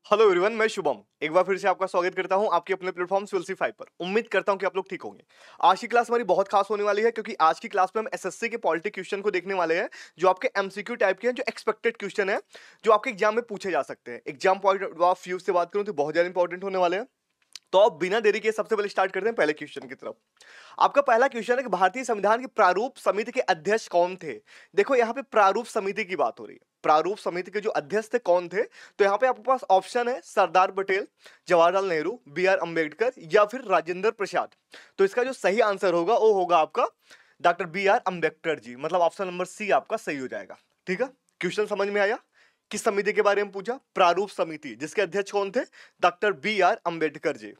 Hello everyone, मैं शुभम एक बार फिर से आपका स्वागत करता हूं आपके अपने प्लेटफॉर्म सिविल 5 पर। उम्मीद करता हूं कि आप लोग ठीक होंगे। आज की क्लास हमारी बहुत खास होने वाली है क्योंकि आज की क्लास में हम एसएससी के पॉलिटी क्वेश्चन को देखने वाले हैं जो आपके एमसीक्यू टाइप के हैं, जो एक्सपेक्टेड क्वेश्चन है, जो आपके एग्जाम में पूछे जा सकते हैं। एग्जाम पॉइंट ऑफ व्यू से बात करूं तो बहुत ज्यादा इंपॉर्टेंट होने वाले हैं। तो अब बिना देरी के सबसे पहले स्टार्ट करते हैं पहले क्वेश्चन की तरफ। आपका पहला क्वेश्चन है कि भारतीय संविधान की प्रारूप समिति के अध्यक्ष कौन थे। देखो यहाँ पे प्रारूप समिति की बात हो रही है। प्रारूप समिति के जो अध्यक्ष थे कौन थे, तो यहाँ पे आपके पास ऑप्शन है सरदार पटेल, जवाहरलाल नेहरू, बी आर अंबेडकर या फिर राजेंद्र प्रसाद। तो इसका जो सही आंसर होगा वो होगा आपका डॉक्टर बी आर अंबेडकर जी, मतलब ऑप्शन नंबर सी आपका सही हो जाएगा। ठीक है, क्वेश्चन समझ में आया। किस समिति के बारे में पूछा? प्रारूप समिति, जिसके अध्यक्ष कौन थे? Doctor B R Ambedkar ji.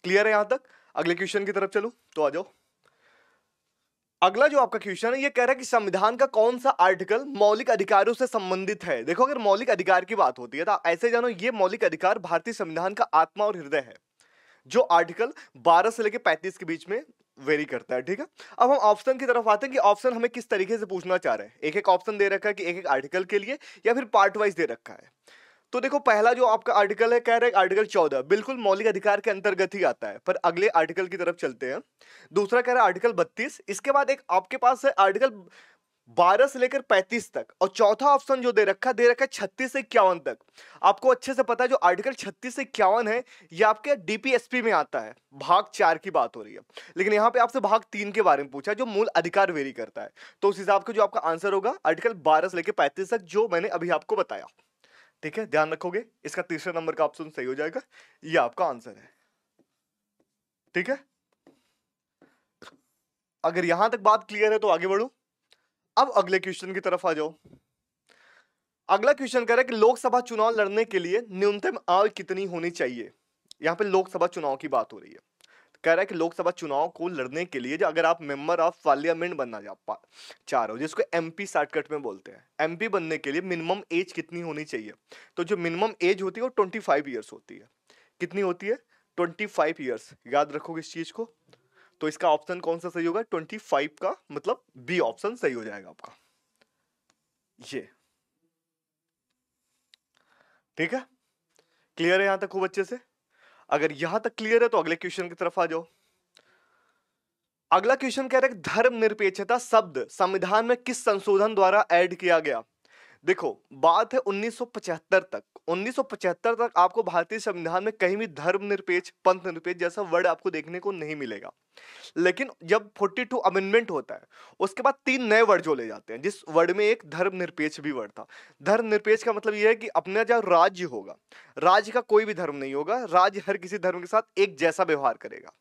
Clear है यहां तक? अगले क्वेश्चन की तरफ चलो तो आ जाओ। अगला जो आपका क्वेश्चन है ये कह रहा है कि संविधान का कौन सा आर्टिकल मौलिक अधिकारों से संबंधित है। देखो, अगर मौलिक अधिकार की बात होती है तो ऐसे जानो ये मौलिक अधिकार भारतीय संविधान का आत्मा और हृदय है, जो आर्टिकल 12 से लेकर 35 के बीच में वेरी करता है। ठीक है, अब हम ऑप्शन की तरफ आते हैं कि ऑप्शन हमें किस तरीके से पूछना चाह रहे हैं। एक एक ऑप्शन दे रखा है कि एक एक आर्टिकल के लिए या फिर पार्ट वाइज दे रखा है। तो देखो, पहला जो आपका आर्टिकल है कह रहा है आर्टिकल 14 बिल्कुल मौलिक अधिकार के अंतर्गत ही आता है, पर अगले आर्टिकल की तरफ चलते हैं। दूसरा कह रहा है आर्टिकल 32। इसके बाद एक आपके पास है आर्टिकल 12 से लेकर 35 तक, और चौथा ऑप्शन जो दे रखा है 36 से 51 तक। आपको अच्छे से पता है जो आर्टिकल 36 से 51 है ये आपके डीपीएसपी में आता है, भाग 4 की बात हो रही है। लेकिन यहां पे आपसे भाग 3 के बारे में पूछा जो मूल अधिकार वेरी करता है। तो उस हिसाब से जो आपका आंसर होगा आर्टिकल 12 से लेकर 35 तक, जो मैंने अभी आपको बताया। ठीक है, ध्यान रखोगे, इसका तीसरे नंबर का ऑप्शन सही हो जाएगा। ये आपका आंसर है। ठीक है, अगर यहां तक बात क्लियर है तो आगे बढ़ो। अब अगले क्वेश्चन की तरफ आ जाओ। अगला क्वेश्चन कह रहा है कि लोकसभा चुनाव लड़ने के लिए न्यूनतम आयु कितनी होनी चाहिए। यहां पे लोकसभा चुनाव की बात हो रही है। कह रहा है कि लोकसभा चुनाव को लड़ने के लिए जो अगर आप मेंबर ऑफ पार्लियामेंट बनना चाह रहे हो, जिसको एमपी शॉर्टकट में बोलते हैं, एमपी बनने के लिए मिनिमम एज कितनी होनी चाहिए। तो जो मिनिमम एज होती है वो 25 ईयर्स होती है। कितनी होती है? 25 ईयर्स। याद रखोगे इस चीज को। तो इसका ऑप्शन कौन सा सही होगा? 25 का मतलब बी ऑप्शन सही हो जाएगा आपका ये। ठीक है, क्लियर है यहां तक खूब अच्छे से? अगर यहां तक क्लियर है तो अगले क्वेश्चन की तरफ आ जाओ। अगला क्वेश्चन कह रहा है धर्मनिरपेक्षता शब्द संविधान में किस संशोधन द्वारा ऐड किया गया। देखो, बात है 1975 तक। 1975 तक आपको भारतीय संविधान में कहीं भी धर्मनिरपेक्ष, पंथ निरपेक्ष जैसा वर्ड आपको देखने को नहीं मिलेगा। लेकिन जब 42 अमेंडमेंट होता है उसके बाद 3 नए वर्ड जोड़े जाते हैं, जिस वर्ड में एक धर्मनिरपेक्ष भी वर्ड था। धर्मनिरपेक्ष का मतलब यह है कि अपना जो राज्य होगा, राज्य का कोई भी धर्म नहीं होगा, राज्य हर किसी धर्म के साथ एक जैसा व्यवहार करेगा।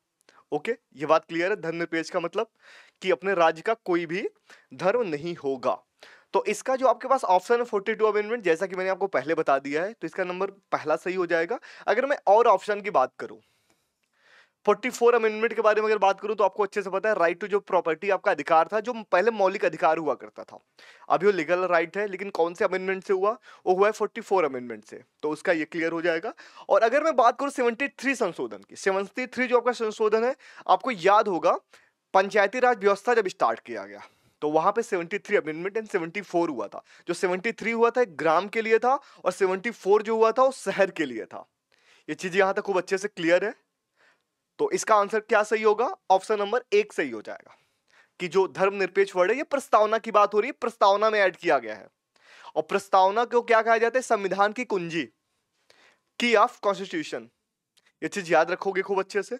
ओके, ये बात क्लियर है? धर्मनिरपेक्ष का मतलब कि अपने राज्य का कोई भी धर्म नहीं होगा। तो इसका जो आपके पास ऑप्शन है 42 अमेंडमेंट, जैसा कि मैंने आपको पहले बता दिया है, तो इसका नंबर पहला सही हो जाएगा। अगर मैं और ऑप्शन की बात करूं, 44 अमेंडमेंट के बारे में अगर बात करूं तो आपको अच्छे से पता है राइट टू जो प्रॉपर्टी आपका अधिकार था, जो पहले मौलिक अधिकार हुआ करता था, अभी वो लीगल राइट है। लेकिन कौन से अमेंडमेंट से हुआ? वो हुआ है 44 अमेंडमेंट से, तो उसका ये क्लियर हो जाएगा। और अगर मैं बात करूं 73 संशोधन की, 73 जो आपका संशोधन है, आपको याद होगा पंचायती राज व्यवस्था जब स्टार्ट किया गया तो वहां पे 73 अमेंडमेंट एंड 74 हुआ था। जो 73 हुआ था एक ग्राम के लिए था, और 74 जो हुआ था वो शहर के लिए था। ये चीज यहां तक खूब अच्छे से क्लियर है। तो इसका आंसर क्या सही होगा? ऑप्शन नंबर 1 सही हो जाएगा कि जो धर्मनिरपेक्ष वर्ड है, ये प्रस्तावना की बात हो रही है, प्रस्तावना में ऐड किया गया है। और प्रस्तावना को क्या कहा जाता है? संविधान की कुंजी, की ऑफ कॉन्स्टिट्यूशन। ये चीज याद रखोगे खूब अच्छे से।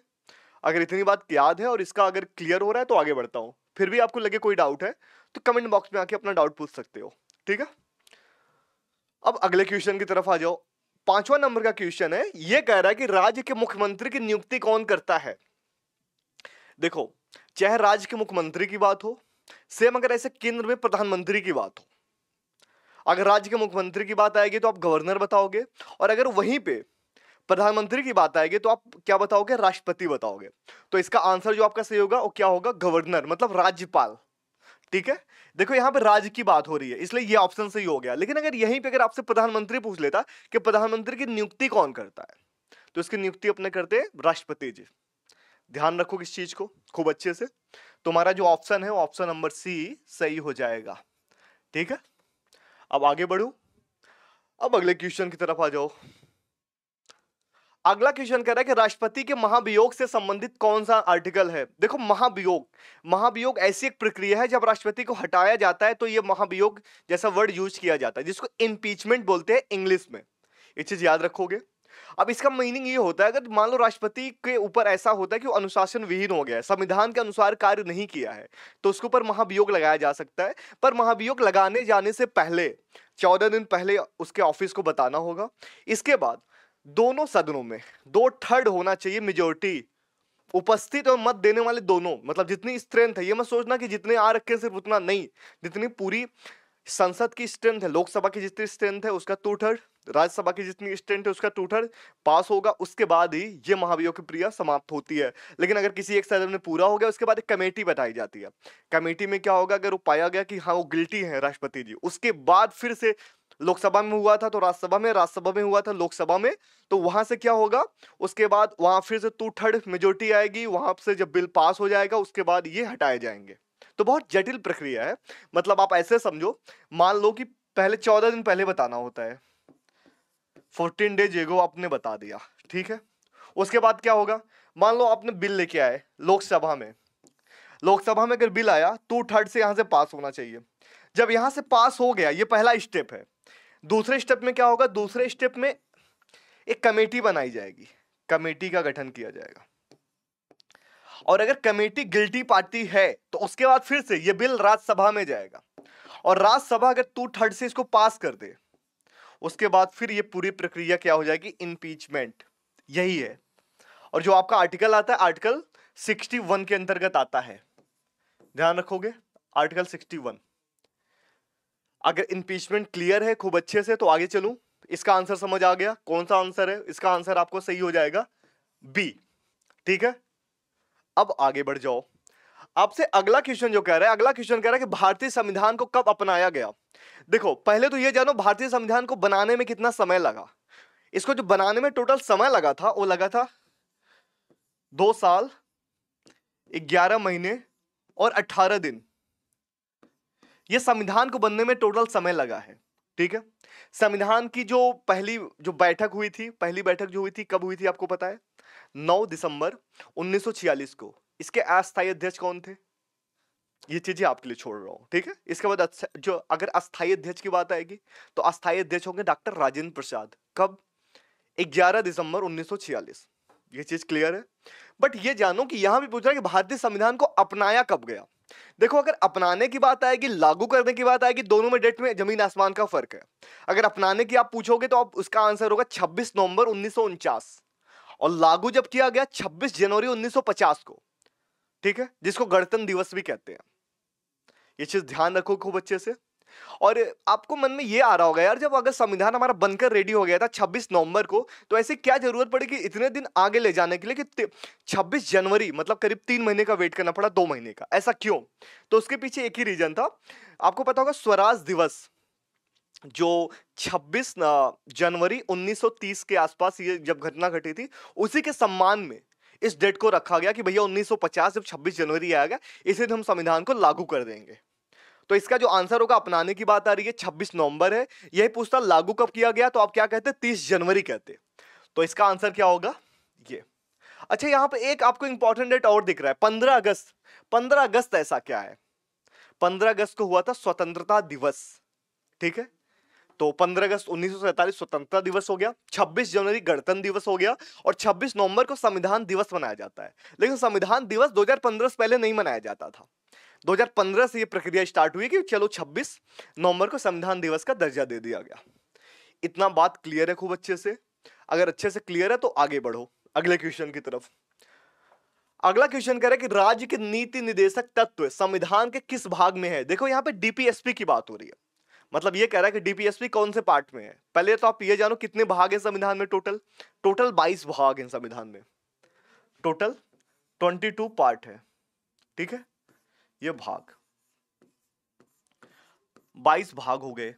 अगर इतनी बात याद है और इसका अगर क्लियर हो रहा है तो आगे बढ़ता हूं। फिर भी आपको लगे कोई डाउट है तो कमेंट बॉक्स में आके अपना डाउट पूछ सकते हो। ठीक है, अब अगले क्वेश्चन की तरफ आ जाओ। 5वां नंबर का क्वेश्चन है, यह कह रहा है कि राज्य के मुख्यमंत्री की नियुक्ति कौन करता है। देखो, चाहे राज्य के मुख्यमंत्री की बात हो, सेम अगर ऐसे केंद्र में प्रधानमंत्री की बात हो, अगर राज्य के मुख्यमंत्री की बात आएगी तो आप गवर्नर बताओगे, और अगर वहीं पे प्रधानमंत्री की बात आएगी तो आप क्या बताओगे? राष्ट्रपति बताओगे। तो इसका आंसर जो आपका सही होगा वो क्या होगा? गवर्नर, मतलब राज्यपाल। ठीक है, देखो यहां पे राज्य की बात हो रही है इसलिए ये ऑप्शन सही हो गया। लेकिन अगर यहीं पे अगर आपसे प्रधानमंत्री पूछ लेता कि प्रधानमंत्री की नियुक्ति कौन करता है, तो इसकी नियुक्ति अपने करते हैं राष्ट्रपति जी। ध्यान रखो इस चीज को खूब अच्छे से। तुम्हारा जो ऑप्शन है वो ऑप्शन नंबर सी सही हो जाएगा। ठीक है, अब आगे बढ़ू। अब अगले क्वेश्चन की तरफ आ जाओ। अगला क्वेश्चन कह रहा है कि राष्ट्रपति के महाभियोग से संबंधित कौन सा आर्टिकल है। देखो महाभियोग, महाभियोग ऐसी एक प्रक्रिया है जब राष्ट्रपति को हटाया जाता है तो ये महाभियोग जैसा वर्ड यूज किया जाता है, जिसको इम्पीचमेंट बोलते हैं इंग्लिश में। ये चीज याद रखोगे। अब इसका मीनिंग ये होता है, अगर मान लो राष्ट्रपति के ऊपर ऐसा होता है कि वो अनुशासन विहीन हो गया है, संविधान के अनुसार कार्य नहीं किया है, तो उसके ऊपर महाभियोग लगाया जा सकता है। पर महाभियोग लगाने जाने से पहले 14 दिन पहले उसके ऑफिस को बताना होगा। इसके बाद दोनों सदनों में 2/3 होना चाहिए मेजोरिटी, उपस्थित और मत देने वाले दोनों, मतलब जितनी स्ट्रेंथ है, ये मत सोचना कि जितने आ रखे सिर्फ उतना नहीं, जितनी पूरी संसद की स्ट्रेंथ है, लोकसभा की जितनी स्ट्रेंथ है उसका 2/3, राज्यसभा की जितनी स्ट्रेंथ है उसका 2/3 पास होगा, उसके बाद ही ये महाभियोग की प्रक्रिया समाप्त होती है। लेकिन अगर किसी एक सदन में पूरा हो गया, उसके बाद एक कमेटी बताई जाती है। कमेटी में क्या होगा, अगर वो पाया गया कि हाँ वो गिल्टी है राष्ट्रपति जी, उसके बाद फिर से लोकसभा में हुआ था तो राज्यसभा में, राज्यसभा में हुआ था लोकसभा में, तो वहां से क्या होगा, उसके बाद वहां फिर से 2/3 मेजोरिटी आएगी, वहां से जब बिल पास हो जाएगा उसके बाद ये हटाए जाएंगे। तो बहुत जटिल प्रक्रिया है। मतलब आप ऐसे समझो, मान लो कि पहले 14 दिन पहले बताना होता है, 14 डेज एगो आपने बता दिया, ठीक है। उसके बाद क्या होगा, मान लो आपने बिल लेके आए लोकसभा में, लोकसभा में अगर बिल आया 2/3 से यहां से पास होना चाहिए। जब यहां से पास हो गया, ये पहला स्टेप है। दूसरे स्टेप में क्या होगा, दूसरे स्टेप में एक कमेटी बनाई जाएगी, कमेटी का गठन किया जाएगा, और अगर कमेटी गिल्टी पाती है तो उसके बाद फिर से ये बिल राज्यसभा में जाएगा, और राज्यसभा अगर 2/3 से इसको पास कर दे, उसके बाद फिर ये पूरी प्रक्रिया क्या हो जाएगी, इम्पीचमेंट। यही है। और जो आपका आर्टिकल आता है, आर्टिकल 61 के अंतर्गत आता है, ध्यान रखोगे, आर्टिकल 61। अगर इम्पीचमेंट क्लियर है खूब अच्छे से तो आगे चलूं। इसका आंसर समझ आ गया, कौन सा आंसर है, इसका आंसर आपको सही हो जाएगा बी, ठीक है। अब आगे बढ़ जाओ। आपसे अगला क्वेश्चन जो कह रहा है, अगला क्वेश्चन कह रहा है कि भारतीय संविधान को कब अपनाया गया। देखो पहले तो ये जानो भारतीय संविधान को बनाने में कितना समय लगा। इसको जो बनाने में टोटल समय लगा था वो लगा था 2 साल 11 महीने और 18 दिन। ये संविधान को बनने में टोटल समय लगा है, ठीक है। संविधान की जो पहली जो बैठक हुई थी, पहली बैठक जो हुई थी कब हुई थी आपको पता है, 9 दिसंबर 1946 को। इसके अस्थायी अध्यक्ष कौन थे, ये चीजें आपके लिए छोड़ रहा हूं, ठीक है। इसके बाद जो अगर अस्थायी अध्यक्ष की बात आएगी तो अस्थायी अध्यक्ष होंगे डॉक्टर राजेंद्र प्रसाद। कब, 11 दिसंबर 1946। ये चीज क्लियर है। बट ये जानो कि यहां भी पूछ रहा है कि भारतीय संविधान को अपनाया कब गया। देखो अगर अपनाने की बात आएगी, लागू करने की बात आएगी, दोनों में डेट में जमीन आसमान का फर्क है। अगर अपनाने की आप पूछोगे तो आप उसका आंसर होगा 26 नवंबर 1949, और लागू जब किया गया 26 जनवरी 1950 को, ठीक है, जिसको गणतंत्र दिवस भी कहते हैं। ये चीज ध्यान रखो खूब अच्छे से। और आपको मन में ये आ रहा होगा यार, जब अगर संविधान हमारा बनकर रेडी हो गया था 26 नवंबर को, तो ऐसे क्या जरूरत पड़ी कि इतने दिन आगे ले जाने के लिए कि 26 जनवरी मतलब करीब 3 महीने का वेट करना पड़ा, 2 महीने का, ऐसा क्यों। तो उसके पीछे एक ही रीजन था। आपको पता होगा स्वराज दिवस जो 26 जनवरी 1930 के आसपास ये जब घटना घटी थी, उसी के सम्मान में इस डेट को रखा गया कि भैया 1950 जब 26 जनवरी आएगा इसे हम संविधान को लागू कर देंगे। तो इसका जो आंसर होगा, अपनाने की बात आ रही है 26 नवंबर है। यही पूछता लागू कब किया गया, तो आप क्या कहते, 30 जनवरी कहते। तो इसका आंसर क्या होगा, ये। अच्छा यहां पे एक आपको इंपॉर्टेंट डेट और दिख रहा है, 15 अगस्त। 15 अगस्त ऐसा क्या है, 15 अगस्त को हुआ था स्वतंत्रता दिवस, ठीक है। तो 15 अगस्त 1947 स्वतंत्रता दिवस हो गया, 26 जनवरी गणतंत्र दिवस हो गया, और 26 नवंबर को संविधान दिवस मनाया जाता है। लेकिन संविधान दिवस 2015 से पहले नहीं मनाया जाता था। 2015 से ये प्रक्रिया स्टार्ट हुई कि चलो 26 नवंबर को संविधान दिवस का दर्जा दे दिया गया। इतना बात क्लियर है खूब अच्छे से। अगर अच्छे से क्लियर है तो आगे बढ़ो अगले क्वेश्चन की तरफ। अगला क्वेश्चन कह रहा है कि राज्य के नीति निर्देशक तत्व संविधान के किस भाग में है। देखो यहां पे डीपीएसपी की बात हो रही है, मतलब ये कह रहा है कि डीपीएसपी कौन से पार्ट में है। पहले तो आप ये जानो कितने भाग हैं संविधान में, टोटल 22 भाग हैं संविधान में, टोटल 22 पार्ट है, ठीक है। ये भाग 22 भाग हो गए।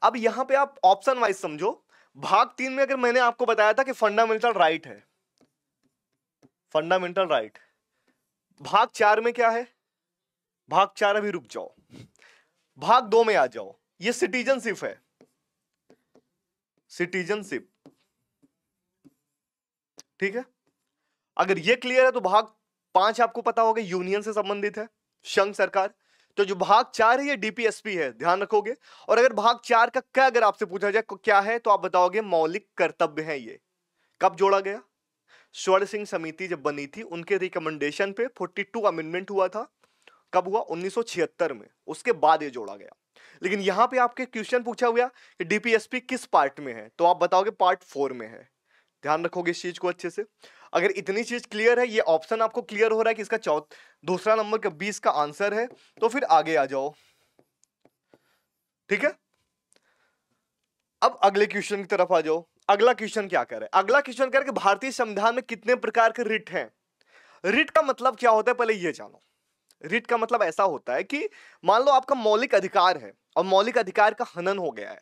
अब यहां पे आप ऑप्शन वाइज समझो। भाग 3 में अगर मैंने आपको बताया था कि फंडामेंटल राइट है, फंडामेंटल राइट। भाग 4 में क्या है, भाग 4 अभी रुक जाओ, भाग 2 में आ जाओ, ये सिटीजनशिप है, सिटीजनशिप। ठीक है, अगर ये क्लियर है तो भाग 5 आपको पता होगा यूनियन से संबंधित है, संघ सरकार। तो जो भाग 4 है ये डीपीएसपी है, ध्यान रखोगे। और अगर भाग 4 का क्या अगर आपसे पूछा जाए क्या है, तो आप बताओगे मौलिक कर्तव्य है। ये कब जोड़ा गया? स्वर्ण सिंह समिति जब बनी थी उनके रिकमेंडेशन पे 42 अमेंडमेंट हुआ था। कब हुआ? 1976 में, उसके बाद ये जोड़ा गया। लेकिन यहां पे आपके क्वेश्चन पूछा हुआ कि डीपीएसपी किस पार्ट में है, तो आप बताओगे पार्ट 4 में है। ध्यान रखोगे इस चीज को अच्छे से। अगर इतनी चीज क्लियर है, ये ऑप्शन आपको क्लियर हो रहा है कि इसका दूसरा नंबर का 20 का आंसर है, तो फिर आगे आ जाओ। ठीक है, अब अगले क्वेश्चन की तरफ आ जाओ। अगला क्वेश्चन क्या करे? अगला क्वेश्चन करे कि भारतीय संविधान में कितने प्रकार के रिट हैं। रिट का मतलब क्या होता है, पहले ये जानो। रिट का मतलब ऐसा होता है कि मान लो आपका मौलिक अधिकार है और मौलिक अधिकार का हनन हो गया है,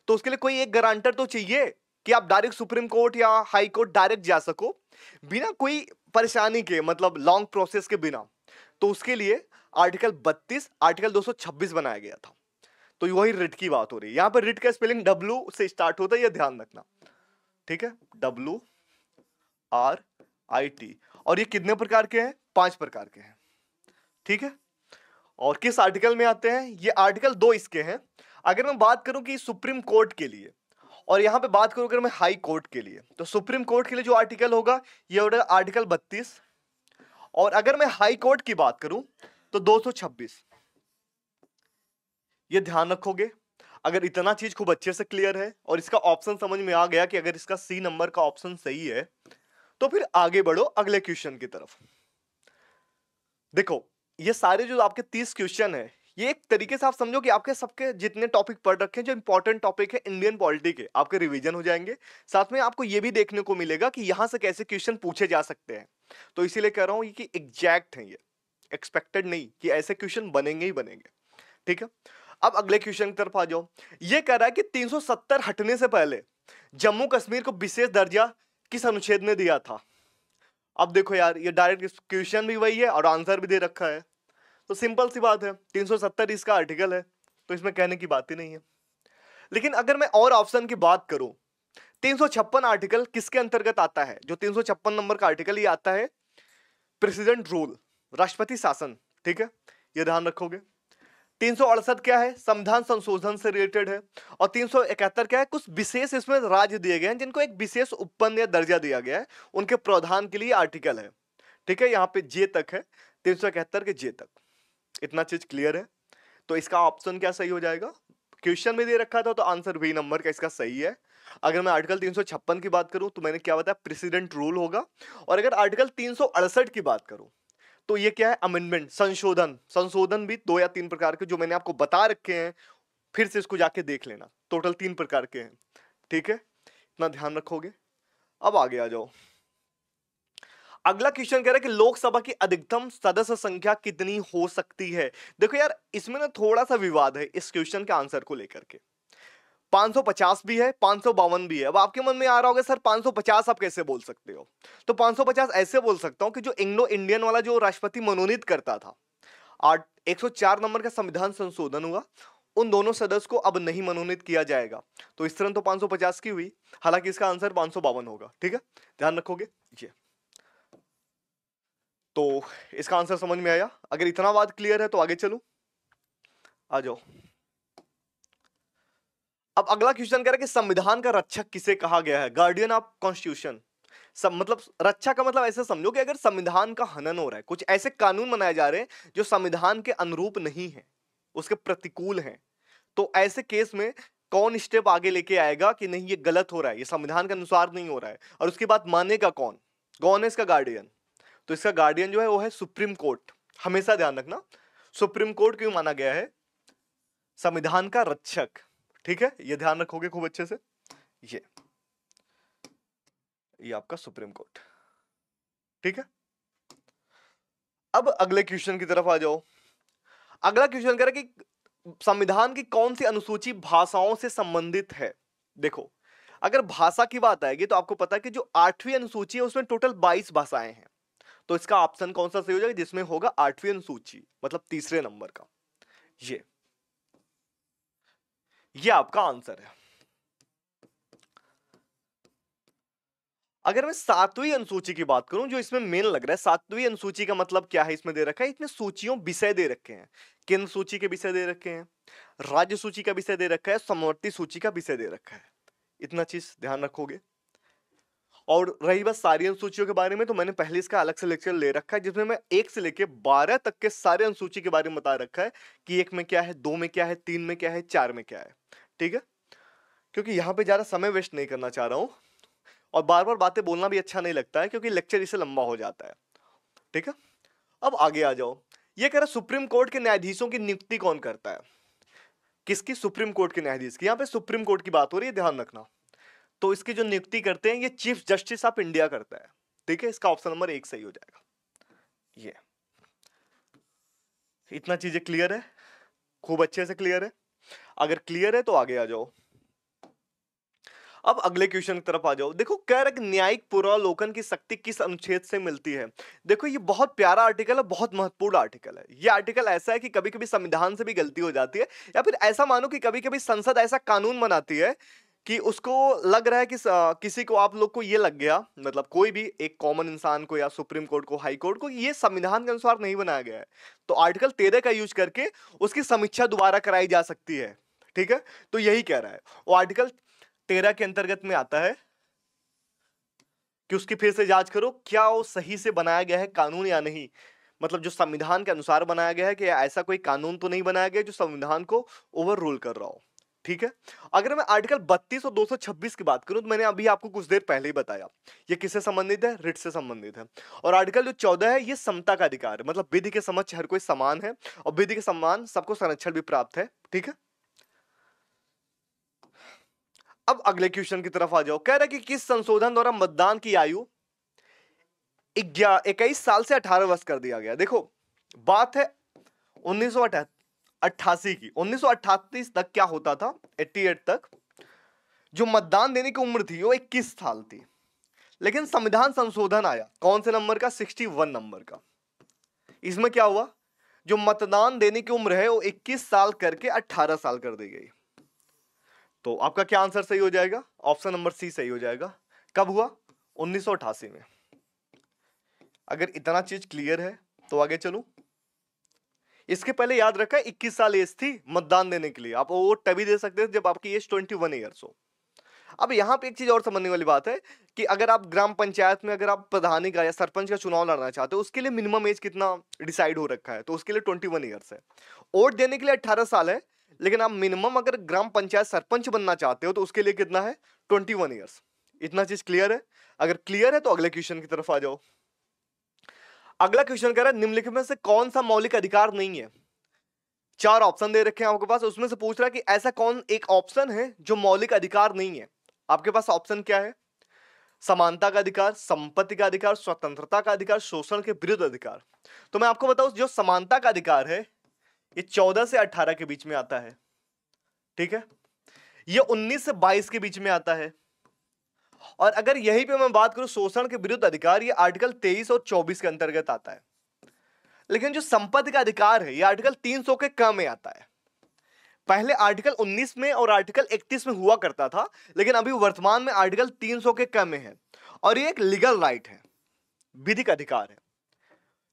तो उसके लिए कोई एक गारंटर तो चाहिए कि आप डायरेक्ट सुप्रीम कोर्ट या हाई कोर्ट डायरेक्ट जा सको बिना कोई परेशानी के, मतलब लॉन्ग प्रोसेस के बिना। तो उसके लिए आर्टिकल 32 आर्टिकल 226 बनाया गया था। तो वही रिट की बात हो रही है। यहां पर रिट का स्पेलिंग डब्ल्यू से स्टार्ट होता है, यह ध्यान रखना। ठीक है, WRIT। और ये कितने प्रकार के हैं? 5 प्रकार के हैं। ठीक है, और किस आर्टिकल में आते हैं? ये आर्टिकल 2 इसके हैं। अगर मैं बात करूं कि सुप्रीम कोर्ट के लिए, और यहां पे बात करूं अगर मैं हाई कोर्ट के लिए, तो सुप्रीम कोर्ट के लिए जो आर्टिकल होगा ये होगा आर्टिकल 32। और अगर मैं हाई कोर्ट की बात करूं तो 226। ये ध्यान रखोगे। अगर इतना चीज खूब अच्छे से क्लियर है और इसका ऑप्शन समझ में आ गया कि अगर इसका सी नंबर का ऑप्शन सही है, तो फिर आगे बढ़ो अगले क्वेश्चन की तरफ। देखो, ये सारे जो आपके 30 क्वेश्चन है, ये एक तरीके से आप समझो कि आपके सबके जितने टॉपिक पढ़ रखे हैं, जो इंपॉर्टेंट टॉपिक है इंडियन पॉलिटी के, आपके रिवीजन हो जाएंगे। साथ में आपको ये भी देखने को मिलेगा कि यहां से कैसे क्वेश्चन पूछे जा सकते हैं। तो इसीलिए कह रहा हूं कि एग्जैक्ट है, ये एक्सपेक्टेड नहीं कि ऐसे क्वेश्चन बनेंगे ही बनेंगे। ठीक है, अब अगले क्वेश्चन की तरफ आ जाओ। ये कह रहा है कि 370 हटने से पहले जम्मू कश्मीर को विशेष दर्जा किस अनुच्छेद ने दिया था? अब देखो यार, ये डायरेक्ट क्वेश्चन भी वही है और आंसर भी दे रखा है। तो सिंपल सी बात है, 370 इसका आर्टिकल है, तो इसमें कहने की बात ही नहीं है। लेकिन अगर मैं और ऑप्शन की बात करूं, 356 आर्टिकल किसके अंतर्गत आता है? जो 356 नंबर का आर्टिकल ये आता है प्रेसिडेंट रूल, राष्ट्रपति शासन। ठीक है, ये ध्यान रखोगे। 368 क्या है? संविधान संशोधन से रिलेटेड है। और 371 क्या है? कुछ विशेष इसमें राज्य दिए गए हैं जिनको एक विशेष उपबंध या दर्जा दिया गया है, उनके प्रावधान के लिए आर्टिकल है। ठीक है, यहां पे जे तक है, 371 के जे तक। इतना चीज क्लियर है। तो इसका ऑप्शन क्या सही हो जाएगा? क्वेश्चन में दे रखा था तो आंसर बी नंबर का इसका सही है। अगर मैं आर्टिकल 356 की बात करूं तो मैंने क्या बताया? प्रेसिडेंट रूल होगा। और अगर आर्टिकल 368 की बात करूं तो ये क्या है? अमेंडमेंट, संशोधन। संशोधन भी 2 या 3 प्रकार के जो मैंने आपको बता रखे हैं, फिर से इसको जाके देख लेना, टोटल 3 प्रकार के हैं। ठीक है, इतना ध्यान रखोगे। अब आगे आ जाओ। अगला क्वेश्चन कह रहा है कि लोकसभा की अधिकतम सदस्य संख्या कितनी हो सकती है? देखो यार, इसमें ना थोड़ा सा विवाद है इस क्वेश्चन के आंसर को लेकर के। 550 भी है, 552 भी है। अब आपके मन में आ रहा होगा सर 550 आप कैसे बोल सकते हो? तो 550 ऐसे बोल सकता हूं कि जो इंग्लो इंडियन वाला जो राष्ट्रपति मनोनीत करता था, 104 नंबर का संविधान संशोधन हुआ, उन दोनों सदस्य को अब नहीं मनोनीत किया जाएगा। तो इस तरह तो 550 की हुई, हालांकि इसका आंसर 552 होगा। ठीक है, ध्यान रखोगे ये। तो इसका आंसर समझ में आया? अगर इतना बात क्लियर है तो आगे चलूं, आ जाओ। अब अगला क्वेश्चन कह रहा है कि संविधान का रक्षक किसे कहा गया है? Guardian of constitution. सब मतलब रक्षा का मतलब ऐसे समझो कि अगर संविधान का हनन हो रहा है, कुछ ऐसे कानून बनाए जा रहे हैं जो संविधान के अनुरूप नहीं है, उसके प्रतिकूल हैं, तो ऐसे केस में कौन स्टेप आगे लेके आएगा कि नहीं ये गलत हो रहा है, ये संविधान के अनुसार नहीं हो रहा है, और उसकी बात मानेगा कौन? कौन है इसका गार्डियन? तो इसका गार्डियन जो है वो है सुप्रीम कोर्ट। हमेशा ध्यान रखना, सुप्रीम कोर्ट क्यों माना गया है संविधान का रक्षक। ठीक है, ये ध्यान रखोगे खूब अच्छे से। ये आपका सुप्रीम कोर्ट। ठीक है, अब अगले क्वेश्चन की तरफ आ जाओ। अगला क्वेश्चन कह रहा है कि संविधान की कौन सी अनुसूची भाषाओं से संबंधित है? देखो, अगर भाषा की बात आएगी तो आपको पता है कि जो 8वीं अनुसूची है उसमें टोटल 22 भाषाएं हैं। तो इसका ऑप्शन कौन सा सही हो जाएगा? जिसमें होगा 8वीं अनुसूची, मतलब तीसरे नंबर का। ये आपका आंसर है। अगर मैं सातवीं अनुसूची की बात करूं, जो इसमें मेन लग रहा है, सातवीं अनुसूची का मतलब क्या है, इसमें दे रखा है, इसमें सूचियों विषय दे रखे हैं, केंद्र सूची के विषय दे रखे हैं, राज्य सूची का विषय दे रखा है, समवर्ती सूची का विषय दे रखा है। इतना चीज ध्यान रखोगे। और रही बात सारी अनुसूचियों के बारे में, तो मैंने पहले इसका अलग से लेक्चर ले रखा है, जिसमें मैं 1 से लेके 12 तक के सारे अनुसूची के बारे में बता रखा है कि 1 में क्या है, 2 में क्या है, 3 में क्या है, 4 में क्या है। ठीक है, क्योंकि यहां पे ज्यादा समय वेस्ट नहीं करना चाह रहा हूं, और बार बार बातें बोलना भी अच्छा नहीं लगता है, क्योंकि लेक्चर इससे लंबा हो जाता है। ठीक है, अब आगे आ जाओ। ये कह रहा सुप्रीम कोर्ट के न्यायाधीशों की नियुक्ति कौन करता है? किसकी? सुप्रीम कोर्ट के न्यायाधीश की। यहां पे सुप्रीम कोर्ट की बात हो रही है, ध्यान रखना। तो इसकी जो नियुक्ति करते हैं, ये चीफ जस्टिस ऑफ इंडिया करता है। ठीक है, इसका ऑप्शन नंबर 1 सही हो जाएगा। ये इतना चीजें क्लियर है, खूब अच्छे से क्लियर है। अगर क्लियर है तो आगे आ जाओ। अब अगले क्वेश्चन की तरफ आ जाओ। देखो, कह रहा है कि न्यायिक पुनरावलोकन की शक्ति किस अनुच्छेद से मिलती है। देखो, ये बहुत प्यारा आर्टिकल है, बहुत महत्वपूर्ण आर्टिकल है। ये आर्टिकल ऐसा है कि कभी कभी संविधान से भी गलती हो जाती है, या फिर ऐसा मानो कि कभी कभी संसद ऐसा कानून बनाती है कि उसको लग रहा है कि किसी को, आप लोग को ये लग गया, मतलब कोई भी एक कॉमन इंसान को या सुप्रीम कोर्ट को, हाई कोर्ट को, ये संविधान के अनुसार नहीं बनाया गया है, तो आर्टिकल 13 का यूज करके उसकी समीक्षा दोबारा कराई जा सकती है। ठीक है, तो यही कह रहा है वो आर्टिकल 13 के अंतर्गत में आता है कि उसकी फिर से जांच करो, क्या वो सही से बनाया गया है कानून या नहीं, मतलब जो संविधान के अनुसार बनाया गया है, कि ऐसा कोई कानून तो नहीं बनाया गया जो संविधान को ओवर रूल कर रहा हो। ठीक है, अगर मैं आर्टिकल 32 और 226 की बात करूं, तो मैंने अभी आपको कुछ देर पहले ही बताया, ये किससे संबंधित है? रिट से संबंधित है। और आर्टिकल जो 14 है, ये समता का अधिकार है, मतलब विधि के समक्ष हर कोई समान है, और विधि के समान सबको संरक्षण भी प्राप्त है। ठीक है, अब अगले क्वेश्चन की तरफ आ जाओ। कह रहा है कि किस संशोधन द्वारा मतदान की आयु 21 साल से 18 वर्ष कर दिया गया। देखो, बात है 1988 की। 1988 तक क्या होता था, 88 तक जो मतदान देने की उम्र थी वो 21 साल थी, लेकिन संविधान संशोधन आया, कौन से नंबर का? 61 नंबर का। इसमें क्या हुआ, जो मतदान देने की उम्र है वो 21 साल करके 18 साल कर दी गई। तो आपका क्या आंसर सही हो जाएगा? ऑप्शन नंबर सी सही हो जाएगा। कब हुआ? 1988 में। अगर इतना चीज क्लियर है तो आगे चलूं। इसके पहले याद रखा 21 साल एज थी मतदान देने के लिए, आप वोट तभी दे सकते थे जब आपकी एज 21 ईयर्स हो। अब यहां पे एक चीज और समझने वाली बात है कि अगर आप ग्राम पंचायत में, अगर आप प्रधानी का या सरपंच का चुनाव लड़ना चाहते हो, उसके लिए मिनिमम एज कितना डिसाइड हो रखा है, तो उसके लिए 21 ईयर्स है। वोट देने के लिए 18 साल है, लेकिन आप मिनिमम अगर ग्राम पंचायत सरपंच बनना चाहते हो तो उसके लिए कितना है? 21 ईयर्स। इतना चीज क्लियर है? अगर क्लियर है तो अगले क्वेश्चन की तरफ आ जाओ। अगला क्वेश्चन कह रहा है निम्नलिखित में से कौन सा मौलिक अधिकार नहीं है। 4 ऑप्शन दे रखे हैं आपके पास, उसमें से पूछ रहा है कि ऐसा कौन एक ऑप्शन है जो मौलिक अधिकार नहीं है। आपके पास ऑप्शन क्या है? समानता का अधिकार, संपत्ति का अधिकार, स्वतंत्रता का अधिकार, शोषण के विरुद्ध अधिकार। तो मैं आपको बताऊं, जो समानता का अधिकार है ये 14 से 18 के बीच में आता है। ठीक है, ये 19 से 22 के बीच में आता है। और अगर यहीं पे मैं बात करूं शोषण के विरुद्ध अधिकार, ये आर्टिकल 23 और 24 के अंतर्गत आता है। लेकिन जो संपत्ति का अधिकार है ये आर्टिकल 300 के क में आता है। पहले आर्टिकल 19 में और आर्टिकल 31 में हुआ करता था, लेकिन अभी वर्तमान में आर्टिकल 300 के क में है, और ये एक लीगल राइट है, विधिक अधिकार है।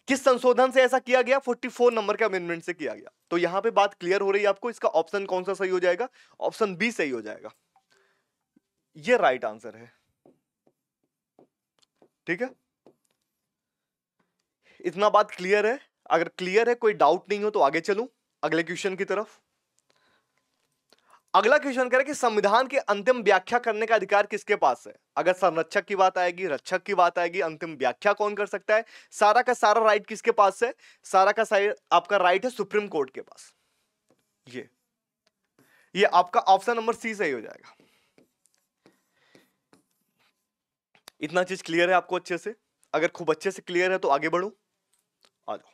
किस संशोधन से ऐसा किया गया? 44 नंबर के अमेंडमेंट से किया गया। तो यहां पे बात क्लियर हो रही है आपको, इसका ऑप्शन कौन सा सही हो जाएगा? ऑप्शन बी सही हो जाएगा, ये राइट आंसर है। ठीक है, इतना बात क्लियर है? अगर क्लियर है, कोई डाउट नहीं हो तो आगे चलूं अगले क्वेश्चन की तरफ। अगला क्वेश्चन कह रहा है कि संविधान की अंतिम व्याख्या करने का अधिकार किसके पास है। अगर संरक्षक की बात आएगी, रक्षक की बात आएगी, अंतिम व्याख्या कौन कर सकता है? सारा का सारा राइट किसके पास है? सारा का सारा आपका राइट है सुप्रीम कोर्ट के पास। ये आपका ऑप्शन नंबर सी सही हो जाएगा। इतना चीज क्लियर है आपको अच्छे से? अगर खूब अच्छे से क्लियर है तो आगे बढ़ो, आ जाओ।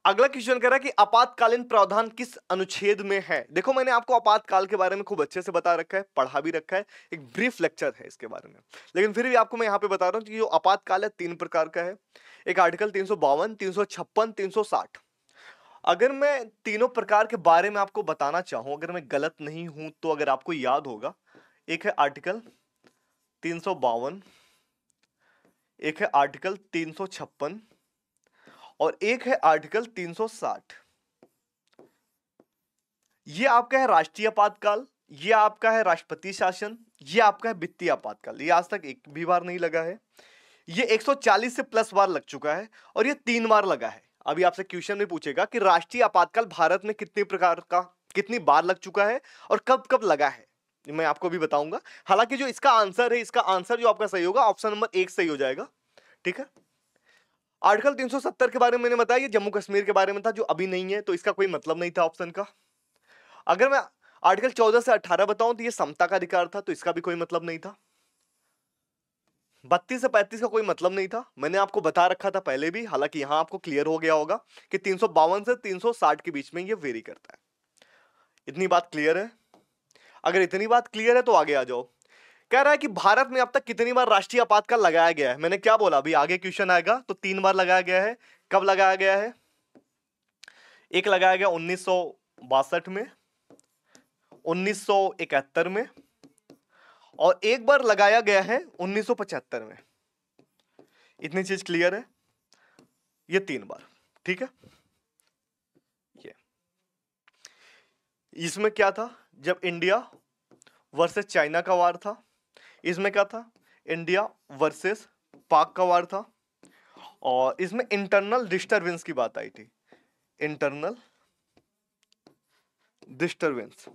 अगला क्वेश्चन कह रहा है कि आपातकालीन प्रावधान किस अनुच्छेद में है। देखो, मैंने आपको आपातकाल के बारे में खूब अच्छे से बता रखा है, पढ़ा भी रखा है, एक ब्रीफ लेक्चर है इसके बारे में, लेकिन फिर भी आपको मैं यहां पे बता रहा हूं कि जो आपातकाल है 3 प्रकार का है। एक आर्टिकल 352, 356, 360। अगर मैं तीनों प्रकार के बारे में आपको बताना चाहूं, अगर मैं गलत नहीं हूं तो, अगर आपको याद होगा, एक है आर्टिकल 352, एक है आर्टिकल 356 और एक है आर्टिकल 360। ये आपका है राष्ट्रीय आपातकाल, ये आपका है राष्ट्रपति शासन, ये आपका है वित्तीय आपातकाल। ये आज तक एक भी बार नहीं लगा है। ये 140 से प्लस बार लग चुका है और ये 3 बार लगा है। अभी आपसे क्वेश्चन में पूछेगा कि राष्ट्रीय आपातकाल भारत में कितने प्रकार का, कितनी बार लग चुका है और कब कब लगा है, मैं आपको भी बताऊंगा। हालांकि जो इसका आंसर है, इसका आंसर जो आपका सही होगा ऑप्शन नंबर 1 सही हो जाएगा। ठीक है। आर्टिकल 370 के बारे में मैंने बताया, ये जम्मू कश्मीर के बारे में था जो अभी नहीं है, तो इसका कोई मतलब नहीं था ऑप्शन का। अगर मैं आर्टिकल 14 से 18 बताऊं तो ये समता का अधिकार था, तो इसका भी कोई मतलब नहीं था। 32 से 35 का कोई मतलब नहीं था, मैंने आपको बता रखा था पहले भी। हालांकि यहां आपको क्लियर हो गया होगा कि 352 से 360 के बीच में ये वेरी करता है। इतनी बात क्लियर है? अगर इतनी बात क्लियर है तो आगे आ जाओ। कह रहा है कि भारत में अब तक कितनी बार राष्ट्रीय आपातकाल लगाया गया है। मैंने क्या बोला, अभी आगे क्वेश्चन आएगा, तो 3 बार लगाया गया है। कब लगाया गया है? एक लगाया गया 1962 में, 1971 में और एक बार लगाया गया है 1975 में। इतनी चीज क्लियर है? ये 3 बार। ठीक है। ये इसमें क्या था, जब इंडिया वर्सेस चाइना का वार था। इसमें क्या था, इंडिया वर्सेस पाक का वार था। और इसमें इंटरनल डिस्टरबेंस की बात आई थी, इंटरनल डिस्टरबेंस।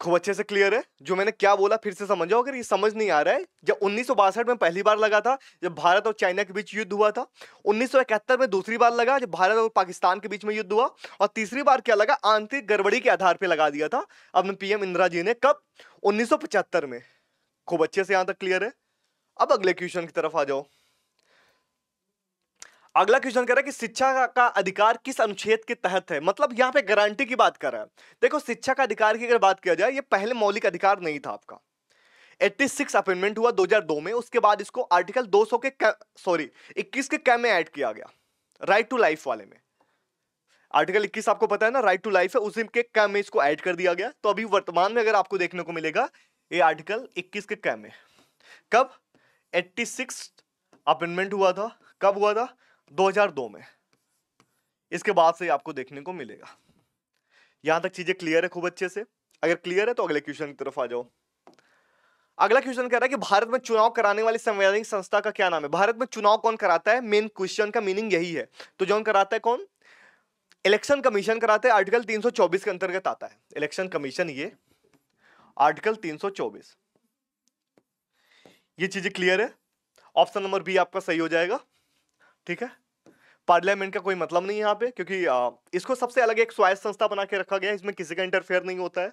खूब अच्छे से क्लियर है? जो मैंने क्या बोला फिर से समझो अगर ये समझ नहीं आ रहा है। जब 1962 में पहली बार लगा था, जब भारत और चाइना के बीच युद्ध हुआ था। 1971 में दूसरी बार लगा, जब भारत और पाकिस्तान के बीच में युद्ध हुआ। और तीसरी बार क्या लगा, आंतरिक गड़बड़ी के आधार पर लगा दिया था अपने पीएम इंदिरा जी ने। कब? 1975 में। खूब अच्छे से यहां तक क्लियर है? अब अगले क्वेश्चन की तरफ आ जाओ। अगला क्वेश्चन कह रहा है कि शिक्षा का अधिकार किस अनुच्छेद के तहत है। मतलब यहां पे गारंटी की बात कर रहा है। देखो, शिक्षा का अधिकार की अगर बात किया जाए, ये पहले मौलिक अधिकार नहीं था आपका। 86 अमेंडमेंट हुआ 2002 में, उसके बाद इसको आर्टिकल 200 के 21 के में ऐड किया गया, राइट टू लाइफ वाले में। आर्टिकल 21 आपको पता है ना, राइट टू लाइफ है, उसी के में इसको ऐड कर दिया गया। तो अभी वर्तमान में अगर आपको देखने को मिलेगा ये आर्टिकल 21 के में। कब? 86 अमेंडमेंट हुआ था। कब हुआ था? 2002 में। इसके बाद से आपको देखने को मिलेगा। यहां तक चीजें क्लियर है खूब अच्छे से? अगर क्लियर है तो अगले क्वेश्चन की तरफ आ जाओ। अगला क्वेश्चन कह रहा है कि भारत में चुनाव कराने वाली संवैधानिक संस्था का क्या नाम है। भारत में चुनाव कौन कराता है, मेन क्वेश्चन का मीनिंग यही है। तो जो कराता है कौन? इलेक्शन कमीशन कराता है। आर्टिकल 324 के अंतर्गत आता है इलेक्शन कमीशन, ये आर्टिकल 324। ये चीजें क्लियर है? ऑप्शन नंबर बी आपका सही हो जाएगा। ठीक है। पार्लियामेंट का कोई मतलब नहीं है यहाँ पे, क्योंकि इसको सबसे अलग एक स्वायत्त संस्था बना के रखा गया है। इसमें किसी का इंटरफेयर नहीं होता है।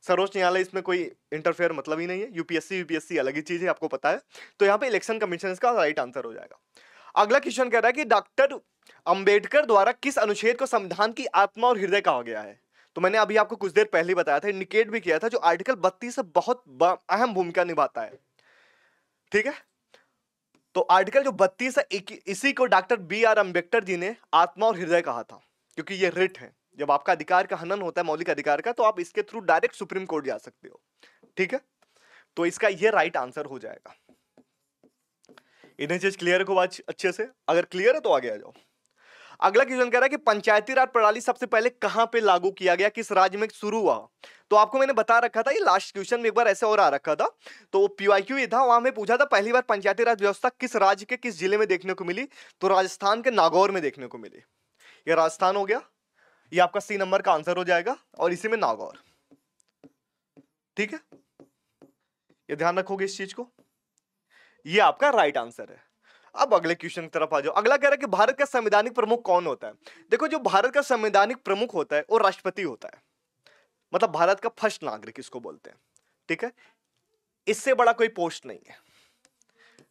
सर्वोच्च न्यायालय इसमें कोई इंटरफेयर मतलब ही नहीं है। यूपीएससी अलग ही चीज है, आपको पता है। तो यहाँ पे इलेक्शन कमीशन इसका राइट आंसर हो जाएगा। अगला क्वेश्चन कह रहा है कि डॉक्टर अंबेडकर द्वारा किस अनुच्छेद को संविधान की आत्मा और हृदय कहा गया है। तो मैंने अभी आपको कुछ देर पहले बताया था, इंडिकेट भी किया था, जो आर्टिकल 32 से बहुत अहम भूमिका निभाता है। ठीक है। तो आर्टिकल जो 32 है, इसी को डॉक्टर BR अम्बेडकर जी ने आत्मा और हृदय कहा था, क्योंकि ये रिट है। जब आपका अधिकार का हनन होता है, मौलिक अधिकार का, तो आप इसके थ्रू डायरेक्ट सुप्रीम कोर्ट जा सकते हो। ठीक है। तो इसका ये राइट आंसर हो जाएगा। इन्हें चीज क्लियर है खूब अच्छे से? अगर क्लियर है तो आगे आ जाओ। अगला क्वेश्चन कह रहा है कि पंचायती राज प्रणाली सबसे पहले कहां पे लागू किया गया, किस राज्य में शुरू हुआ। तो आपको मैंने बता रखा था, ये लास्ट क्वेश्चन में एक बार ऐसे और आ रखा था, तो PYQ ये था, वहां में पूछा था पहली बार पंचायती राज व्यवस्था किस राज्य के किस जिले में देखने को मिली। तो राजस्थान के नागौर में देखने को मिली। ये राजस्थान हो गया, ये आपका C नंबर का आंसर हो जाएगा, और इसी में नागौर। ठीक है, ये ध्यान रखोगे इस चीज को, ये आपका राइट आंसर है। अब अगले क्वेश्चन की तरफ आ जाओ। अगला कह रहा है कि भारत का संवैधानिक प्रमुख कौन होता है। देखो, जो भारत का संवैधानिक प्रमुख होता है वो राष्ट्रपति होता है, मतलब भारत का फर्स्ट नागरिक इसको बोलते हैं। ठीक है, इससे बड़ा कोई पोस्ट नहीं है।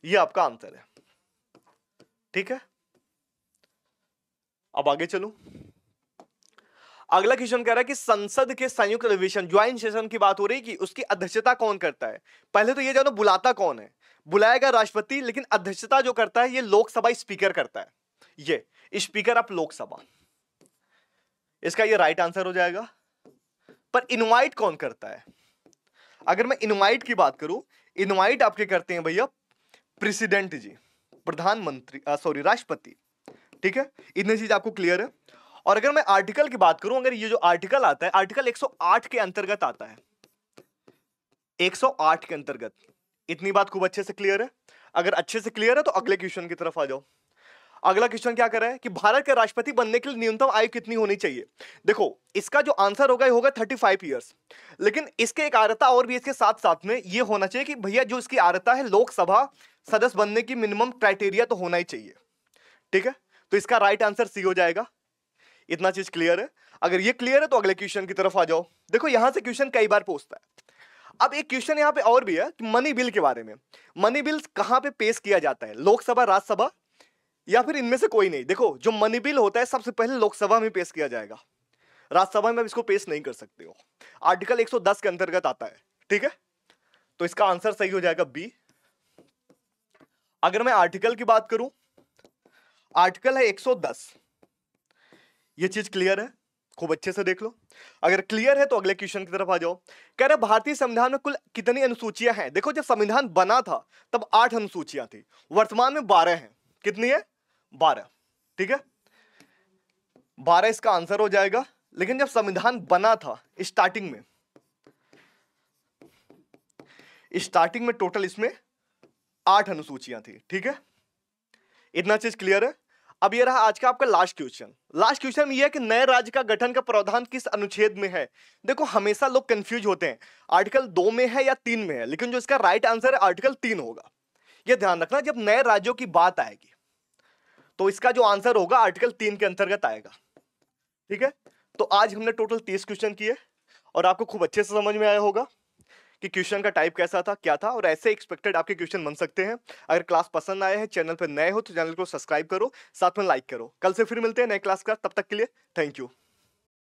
ये आपका आंसर है। ठीक है, अब आगे चलो। अगला क्वेश्चन कह रहा है कि संसद के संयुक्त अधिवेशन, ज्वाइंट सेशन की बात हो रही है कि उसकी अध्यक्षता कौन करता है। पहले तो ये जानो, बुलाता कौन है। बुलाएगा राष्ट्रपति, लेकिन अध्यक्षता जो करता है ये लोकसभा स्पीकर करता है, ये स्पीकर ऑफ लोकसभा। इसका ये राइट आंसर हो जाएगा। पर इनवाइट कौन करता है? अगर मैं इनवाइट की बात करूं, इनवाइट आपके करते हैं भैया प्रेसिडेंट जी, प्रधानमंत्री, सॉरी राष्ट्रपति। ठीक है, इतनी चीज आपको क्लियर है। और अगर मैं आर्टिकल की बात करूं, अगर ये जो आर्टिकल आता है, आर्टिकल 108 के अंतर्गत आता है, 108 के अंतर्गत। इतनी बात खूब अच्छे से क्लियर है। अगर अच्छे से क्लियर है तो अगले क्वेश्चन की तरफ आ जाओ। अगला क्वेश्चन क्या कर रहा है कि भारत के राष्ट्रपति बनने के लिए न्यूनतम आयु कितनी होनी चाहिए। देखो इसका जो आंसर होगा ये होगा 35 ईयर्स। लेकिन इसके एक आर्यता और भी इसके साथ साथ में ये होना चाहिए कि भैया जो इसकी आर्यता है, लोकसभा सदस्य बनने की मिनिमम क्राइटेरिया तो होना ही चाहिए। ठीक है, तो इसका राइट आंसर सी हो जाएगा। इतना चीज क्लियर है। अगर ये क्लियर है तो अगले क्वेश्चन की तरफ आ जाओ। देखो यहां से क्वेश्चन कई बार पूछता है। अब एक क्वेश्चन यहां पे और भी है कि मनी बिल के बारे में। मनी बिल कहां पे पेश किया जाता है, लोकसभा, राज्यसभा, या फिर इनमें से कोई नहीं। देखो जो मनी बिल होता है सबसे पहले लोकसभा में पेश किया जाएगा, राज्यसभा में इसको पेश नहीं कर सकते हो। आर्टिकल 110 के अंतर्गत आता है। ठीक है, तो इसका आंसर सही हो जाएगा बी। अगर मैं आर्टिकल की बात करूं, आर्टिकल है 110। ये चीज क्लियर है, खूब अच्छे से देख लो। अगर क्लियर है तो अगले क्वेश्चन की तरफ आ जाओ। कह रहे भारतीय संविधान में कुल कितनी अनुसूचियां हैं। देखो जब संविधान बना था तब 8 अनुसूचियां थी, वर्तमान में 12 हैं। कितनी है, 12। ठीक है, 12 इसका आंसर हो जाएगा। लेकिन जब संविधान बना था स्टार्टिंग में टोटल इसमें 8 अनुसूचियां थी। ठीक है, इतना चीज क्लियर है। अब ये रहा आज का आपका लास्ट क्वेश्चन। लास्ट क्वेश्चन ये है कि नए राज्य का गठन का प्रावधान किस अनुच्छेद में है। देखो हमेशा लोग कंफ्यूज होते हैं आर्टिकल 2 में है या 3 में है, लेकिन जो इसका राइट आंसर है आर्टिकल 3 होगा। ये ध्यान रखना, जब नए राज्यों की बात आएगी तो इसका जो आंसर होगा आर्टिकल 3 के अंतर्गत आएगा। ठीक है, तो आज हमने टोटल 30 क्वेश्चन किए और आपको खूब अच्छे से समझ में आया होगा कि क्वेश्चन का टाइप कैसा था, क्या था, और ऐसे एक्सपेक्टेड आपके क्वेश्चन बन सकते हैं। अगर क्लास पसंद आए हैं, चैनल पर नए हो तो चैनल को सब्सक्राइब करो, साथ में लाइक करो। कल से फिर मिलते हैं नए क्लास का, तब तक के लिए थैंक यू।